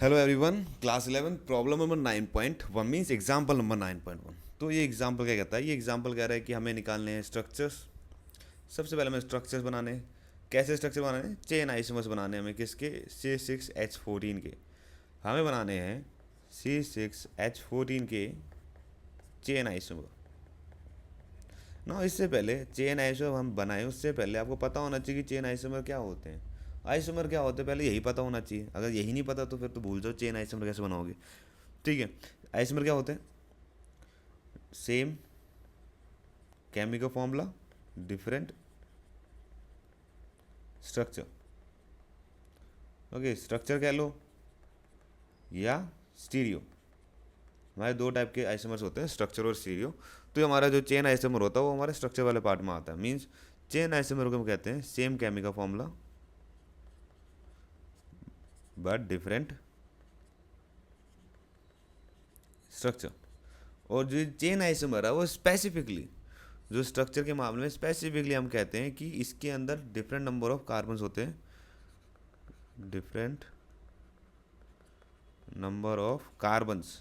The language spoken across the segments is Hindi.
Hello everyone, class 11 problem number 9.1 means example number 9.1। तो ये एग्जाम्पल क्या कहता है? ये एग्जाम्पल कह रहा है कि हमें निकालने हैं स्ट्रक्चर्स। सबसे पहले हमें स्ट्रक्चर्स बनाने हैं। कैसे स्ट्रक्चर बनाने हैं? चेन आइसोमर्स बनाने हैं हमें। किसके? C6H14 के। हमें बनाने हैं C6H14 के चेन आइसोमर ना। इससे पहले चेन आइसोमर हम बनाए, उससे पहले आपको पता होना चाहिए कि चेन आइसोमर क्या होते हैं। आइसोमर क्या होते हैं पहले यही पता होना चाहिए। अगर यही नहीं पता तो फिर तो भूल जाओ, चेन आइसोमर कैसे बनाओगे। ठीक है। आइसोमर क्या होते हैं? Same chemical formula, different structure. Okay, structure कह लो या स्टीरियो। हमारे दो टाइप के आइसोमर्स होते हैं, स्ट्रक्चर और स्टीरियो। तो ये हमारा जो चेन आइसोमर होता है वो हमारे स्ट्रक्चर वाले पार्ट में आता है। मीन्स चेन आइसोमर को हम कहते हैं same chemical formula but different structure. और जो चेन आइसोमर है वो स्पेसिफिकली, जो स्ट्रक्चर के मामले में स्पेसिफिकली हम कहते हैं कि इसके अंदर डिफरेंट नंबर ऑफ कार्बन्स होते हैं। Different number of carbons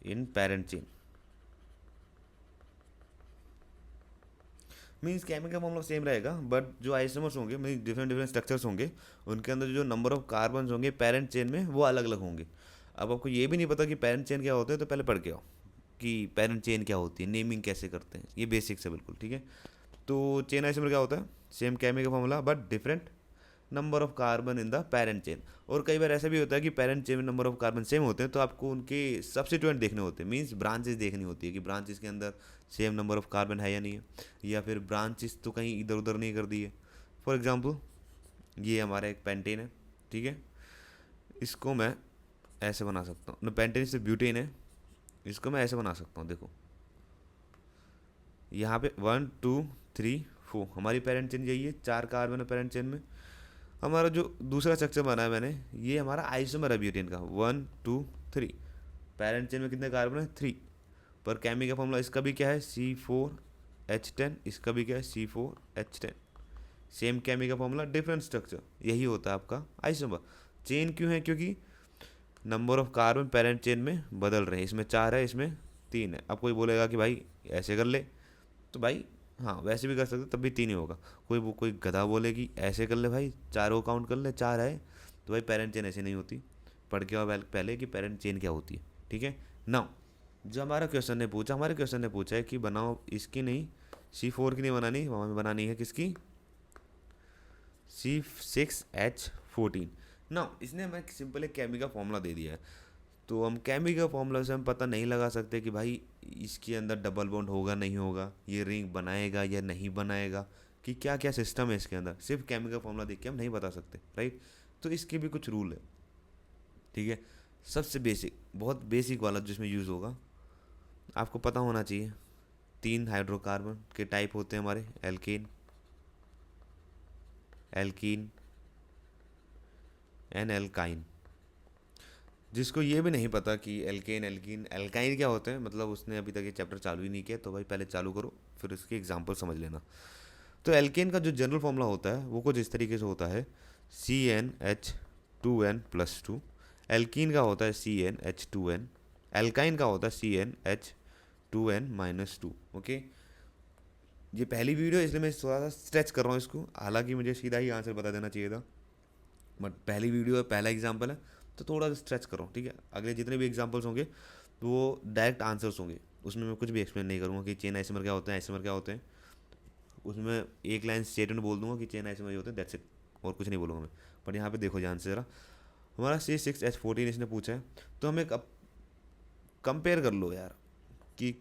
in parent chain. Means chemical formula same रहेगा बट जो आइसोमर्स होंगे, मीन्स डिफरेंट डिफरेंट स्ट्रक्चर्स होंगे, उनके अंदर जो नंबर ऑफ कार्बन होंगे पेरेंट चेन में वो अलग अलग होंगे। अब आपको ये भी नहीं पता कि पेरेंट चेन क्या होते हैं तो पहले पढ़ के आओ कि पेरेंट चेन क्या होती है, नेमिंग कैसे करते हैं। ये बेसिक्स है बिल्कुल, ठीक है। तो चेन आइसोमर क्या होता है? Same chemical formula but different number of carbon in the parent chain. और कई बार ऐसा भी होता है कि पेरेंट चेन में नंबर ऑफ कार्बन सेम होते हैं तो आपको उनके सब्सिट्यूएंट देखने होते हैं। मीन्स ब्रांचेस देखनी होती है कि ब्रांचेस के अंदर सेम नंबर ऑफ कार्बन है या नहीं है, या फिर ब्रांचेस तो कहीं इधर उधर नहीं कर दी है। फॉर एग्जाम्पल ये हमारा एक पेंटेन है, ठीक है। इसको मैं ऐसे बना सकता हूँ, पेंटेन से ब्यूटेन है, इसको मैं ऐसे बना सकता हूँ। देखो यहाँ पे 1 2 3 4 हमारी पेरेंट चेन यही है, 4 कार्बन है पेरेंट चेन में। हमारा जो दूसरा स्ट्रक्चर बना है मैंने, ये हमारा आइसोमर है ब्यूटेन का। 1 2 3 पेरेंट चेन में कितने कार्बन है? 3। पर केमिकल फॉर्मूला इसका भी क्या है? C4H10। इसका भी क्या है? C4H10। Same chemical formula different structure, यही होता है आपका आइसोमर। चेन क्यों है? क्योंकि number of carbon parent chain में बदल रहे हैं। इसमें 4 है, इसमें 3 है। अब कोई बोलेगा कि भाई ऐसे कर ले, तो भाई हाँ वैसे भी कर सकते, तब भी 3 ही होगा। कोई गधा बोले कि ऐसे कर ले भाई, 4 को काउंट कर ले, 4 है, तो भाई पेरेंट चेन ऐसे नहीं होती। पढ़ के आओ पहले कि पेरेंट चेन क्या होती है, ठीक है। नाउ जो हमारा क्वेश्चन ने पूछा, हमारे क्वेश्चन ने पूछा है कि बनाओ इसकी नहीं, C4 की नहीं बनानी, हमें बनानी है किसकी? C6H14। ना इसने हमें सिंपल एक केमिकल फॉर्मूला दे दिया है। तो हम केमिकल फॉर्मूला से हम पता नहीं लगा सकते कि भाई इसके अंदर डबल बॉन्ड होगा नहीं होगा, ये रिंग बनाएगा या नहीं बनाएगा, कि क्या क्या सिस्टम है इसके अंदर। सिर्फ केमिकल फॉर्मूला देख के हम नहीं बता सकते, राइट। तो इसके भी कुछ रूल है, ठीक है। सबसे बेसिक, बहुत बेसिक वाला जिसमें यूज़ होगा, आपको पता होना चाहिए 3 हाइड्रोकार्बन के टाइप होते हैं हमारे, एल्केन, एल्कीन एंड एल्काइन। जिसको ये भी नहीं पता कि एल्केन एल्कीन एल्काइन क्या होते हैं, मतलब उसने अभी तक ये चैप्टर चालू ही नहीं किया, तो भाई पहले चालू करो फिर उसकी एग्जांपल समझ लेना। तो एल्केन का जो जनरल फॉर्मूला होता है वो कुछ इस तरीके से होता है, CnH2n+2। एल्कीन का होता है CnH2n। एल्काइन का होता है CnH2n-2। ओके। ये पहली वीडियो है, इसलिए मैं थोड़ा सा स्ट्रेच कर रहा हूँ इसको, हालांकि मुझे सीधा ही आंसर बता देना चाहिए था, बट पहली वीडियो है, पहला एग्जाम्पल है, तो थोड़ा सा स्ट्रेच करो, ठीक है। अगले जितने भी एग्जाम्पल्स होंगे तो वो डायरेक्ट आंसर्स होंगे, उसमें मैं कुछ भी एक्सप्लेन नहीं करूँगा कि चेन आइसोमर क्या होते हैं, आइसोमर क्या होते हैं। उसमें एक लाइन स्टेटमेंट बोल दूंगा कि चेन आइसोमर ये होते हैं, दैट्स इट, और कुछ नहीं बोलूँगा मैं। बट यहाँ पे देखो ध्यान से ज़रा, हमारा C6H14 इसने पूछा है, तो हमें कंपेयर कर लो यार कि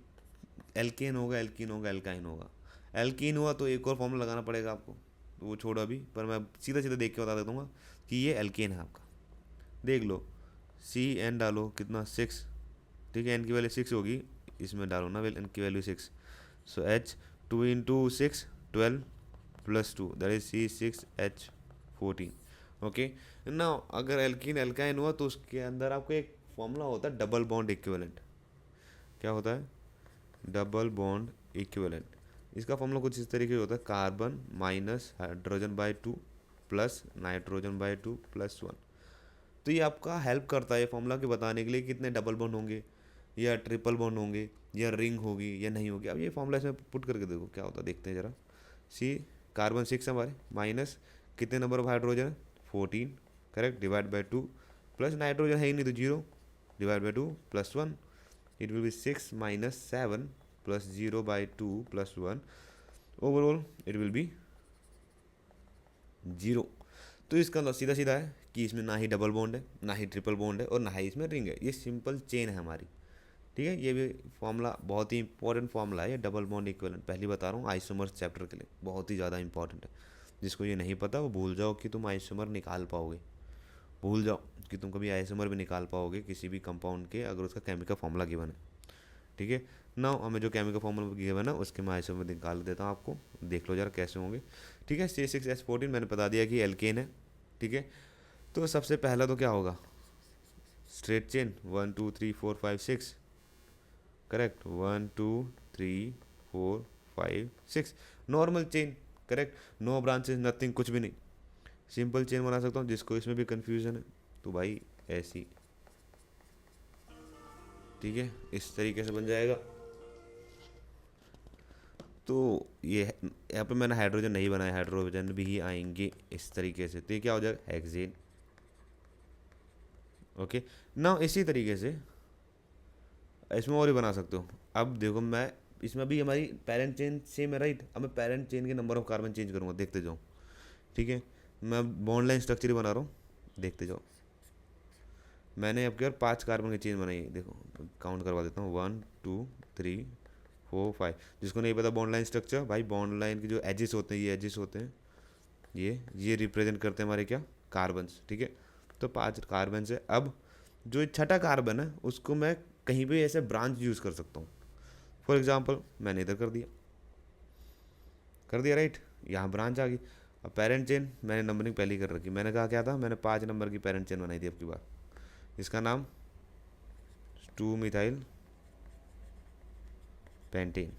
एल्केन होगा, एल्कीन होगा, एल्काइन होगा। एल्कीन हुआ तो एक और फॉर्मूला लगाना पड़ेगा आपको, तो वो छोड़ो अभी, पर मैं सीधा सीधा देख के बता देता हूँ कि ये एल्केन है आपका। देख लो, CN डालो कितना, 6, ठीक है। एन की वैल्यू 6 होगी, इसमें डालो ना एन की value 6। So H 2 × 6 12+2 that is C6H14। Okay. ना अगर एल्कीन एल्काइन हुआ तो उसके अंदर आपको एक फॉर्मूला होता है डबल बॉन्ड इक्विवेलेंट। क्या होता है? Double bond equivalent. इसका फॉर्मूला कुछ इस तरीके से होता है, carbon minus hydrogen by 2 plus nitrogen by 2 +1। तो ये आपका हेल्प करता है ये फॉर्मूला के बताने के लिए कितने डबल बॉन्ड होंगे या ट्रिपल बॉन्ड होंगे या रिंग होगी या नहीं होगी। अब ये फॉर्मूला इसमें पुट करके देखो क्या होता है, देखते हैं ज़रा। सी कार्बन 6 हमारे, माइनस कितने नंबर ऑफ हाइड्रोजन है 14, correct, divide by 2, plus nitrogen है ही नहीं तो 0, divide by 2 plus 1, it will be 6 minus 7 plus 0 by 2 plus 1, overall it will be 0। तो इसका मतलब सीधा सीधा है कि इसमें ना ही डबल बॉन्ड है, ना ही ट्रिपल बॉन्ड है और ना ही इसमें रिंग है, ये सिंपल चेन है हमारी। ठीक है, ये भी फॉर्मूला बहुत ही इंपॉर्टेंट फॉर्मूला है ये, डबल बॉन्ड इक्विवेलेंट। पहली बता रहा हूँ आइसोमर्स चैप्टर के लिए बहुत ही ज़्यादा इंपॉर्टेंट है। जिसको ये नहीं पता वो भूल जाओ कि तुम आइसोमर निकाल पाओगे, भूल जाओ कि तुम कभी आइसोमर भी निकाल पाओगे किसी भी कंपाउंड के अगर उसका केमिकल फॉर्मूला गिवन है। ठीक है ना, हमें जो केमिकल फॉर्मूला गिवन है उसके मैं आइसोमर निकाल देता हूँ आपको, देख लो जरा कैसे होंगे। ठीक है, C6H14 मैंने बता दिया कि एल्केन है। ठीक है, तो सबसे पहला तो क्या होगा, straight chain 1 2 3 4 5 6, correct, 1 2 3 4 5 6, normal chain, correct, no branches nothing, कुछ भी नहीं, सिंपल चेन बना सकता हूँ। जिसको इसमें भी कन्फ्यूजन है तो भाई ऐसी, ठीक है, इस तरीके से बन जाएगा। तो ये यहाँ पे मैंने हाइड्रोजन नहीं बनाया, हाइड्रोजन भी ही आएंगे इस तरीके से, तो ये क्या हो जाएगा हेक्सेन। ओके ना, इसी तरीके से इसमें और ही बना सकते हो। अब देखो मैं इसमें भी हमारी पेरेंट चेन सेम है राइट, अब मैं पेरेंट चेन के नंबर ऑफ कार्बन चेंज करूँगा, देखते जाओ। ठीक है, मैं बॉन्ड लाइन स्ट्रक्चर ही बना रहा हूँ, देखते जाओ। मैंने अब क्या 5 कार्बन की चेन बनाई है, देखो काउंट करवा देता हूँ 1 2 3 4 5। जिसको नहीं पता बॉन्ड लाइन स्ट्रक्चर, भाई बॉन्ड लाइन के जो एजेस होते हैं, ये एजेस होते हैं, ये रिप्रेजेंट करते हैं हमारे क्या कार्बन्स। ठीक है, तो 5 कार्बन है। अब जो छठा कार्बन है उसको मैं कहीं भी ऐसे ब्रांच यूज़ कर सकता हूँ। फॉर एग्जांपल मैंने इधर कर दिया राइट, यहाँ ब्रांच आ गई। अब पेरेंट चेन मैंने नंबरिंग पहले ही कर रखी, मैंने कहा क्या था, मैंने 5 नंबर की पेरेंट चेन बनाई थी अब की बार। इसका नाम 2 मिथाइल पेंटेन।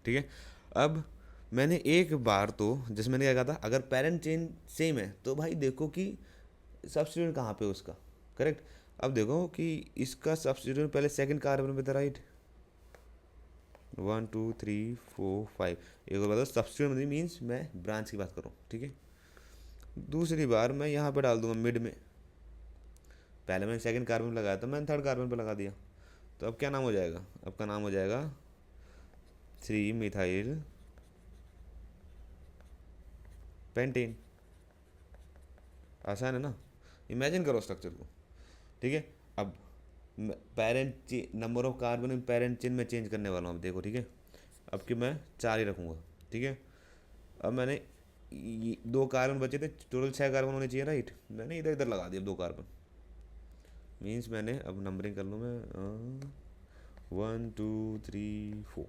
ठीक है, अब मैंने एक बार तो जैसे मैंने क्या कहा था, अगर पेरेंट चेन सेम है तो भाई देखो कि सब्स्टिट्यूट कहाँ पे उसका, करेक्ट। अब देखो कि इसका सब्स्टिट्यूट पहले सेकंड कार्बन पे था राइट, 1 2 3 4 5। एक और बताओ सब्स्टिट्यूट मतलब मीन्स मैं ब्रांच की बात कर रहा हूँ। ठीक है, दूसरी बार मैं यहाँ पे डाल दूंगा मिड में, पहले मैंने सेकंड कार्बन पे लगाया था, मैंने थर्ड कार्बन पे लगा दिया, तो अब क्या नाम हो जाएगा, अब का नाम हो जाएगा 3 मिथाइल पेंटेन। आसान है ना, इमेजिन करो स्ट्रक्चर को। ठीक है, अब parent number of carbon parent chain में चेंज करने वाला हूँ अब देखो। ठीक है, अब कि मैं 4 ही रखूँगा। ठीक है, अब मैंने 2 कार्बन बचे थे, टोटल 6 कार्बन होने चाहिए राइट, मैंने इधर इधर लगा दिया 2 कार्बन, मीन्स मैंने अब नंबरिंग कर लूँ मैं 1 2 3 4,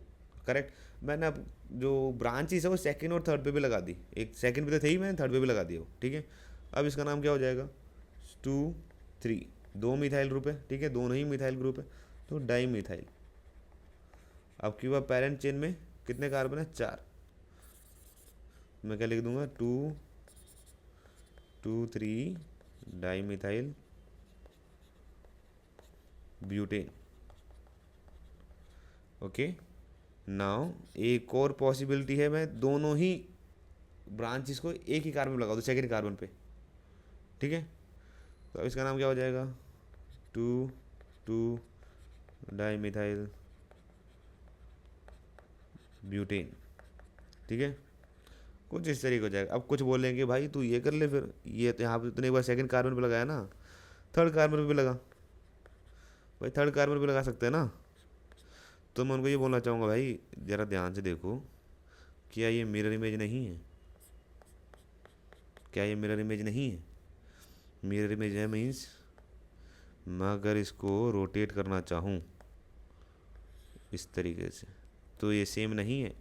करेक्ट। मैंने अब जो ब्रांचेस है वो सेकंड और थर्ड पे भी लगा दी, एक सेकंड पे तो थे ही, मैंने थर्ड पे भी लगा दिया वो। ठीक है, अब इसका नाम क्या हो जाएगा 2 3, 2 मिथाइल ग्रुप है। ठीक है, दोनों ही मिथाइल ग्रुप है तो डाई मिथाइल। अब की बार पेरेंट चेन में कितने कार्बन है 4, मैं क्या लिख दूंगा 2 2 3 di methyl butane. Okay, now एक और पॉसिबिलिटी है, मैं दोनों ही ब्रांचेस को एक ही कार्बन पे लगा दूँ सेकेंड कार्बन पे। ठीक है, तो अब इसका नाम क्या हो जाएगा 2 2 डाई मिथाइल ब्यूटेन। ठीक है, कुछ इस तरीके हो जाएगा। अब कुछ बोलेंगे भाई तू ये कर ले, फिर ये तो यहाँ पे तूने एक बार सेकंड कार्बन पे लगाया ना, थर्ड कार्बन पे भी लगा, भाई थर्ड कार्बन पे लगा सकते हैं ना। तो मैं उनको ये बोलना चाहूँगा भाई ज़रा ध्यान से देखो, क्या ये मिरर इमेज नहीं है, क्या ये मिरर इमेज नहीं है, मिरर इमेज है मीन्स मैं अगर इसको रोटेट करना चाहूँ इस तरीके से तो ये सेम नहीं है,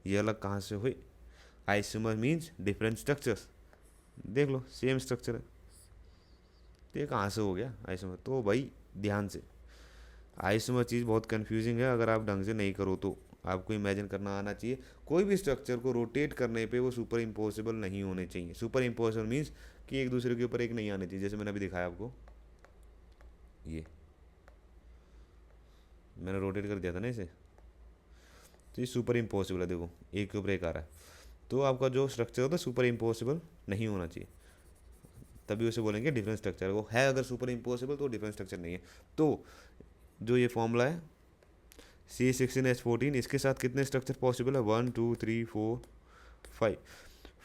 ये अलग कहाँ से हुई। आइसोमर मीन्स डिफरेंट स्ट्रक्चर्स, देख लो सेम स्ट्रक्चर है, तो ये कहाँ से हो गया आइसोमर। तो भाई ध्यान से, आइसोमर चीज़ बहुत कंफ्यूजिंग है, अगर आप ढंग से नहीं करो तो आपको इमेजिन करना आना चाहिए। कोई भी स्ट्रक्चर को रोटेट करने पे वो सुपर इम्पोसिबल नहीं होने चाहिए। सुपर इम्पोसिबल मीन्स कि एक दूसरे के ऊपर एक नहीं आने चाहिए। जैसे मैंने अभी दिखाया आपको, ये मैंने रोटेट कर दिया था ना इसे, तो ये सुपर इम्पोसिबल है, देखो एक के ऊपर एक आ रहा है। तो आपका जो स्ट्रक्चर होता है सुपर इम्पोसिबल नहीं होना चाहिए, तभी उसे बोलेंगे डिफरेंट स्ट्रक्चर। वो है अगर सुपर इम्पोसिबल तो डिफरेंट स्ट्रक्चर नहीं है। तो जो ये फॉर्मूला है C16H14, इसके साथ कितने स्ट्रक्चर पॉसिबल है, 1 2 3 4 5,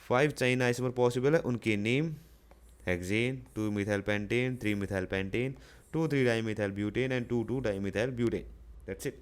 5 चाइन आइसोमर पॉसिबल है। उनके name hexane, 2 methyl pentane, 3 methyl pentane, 2 3 di methyl butane and 2 2 di methyl butane. That's it.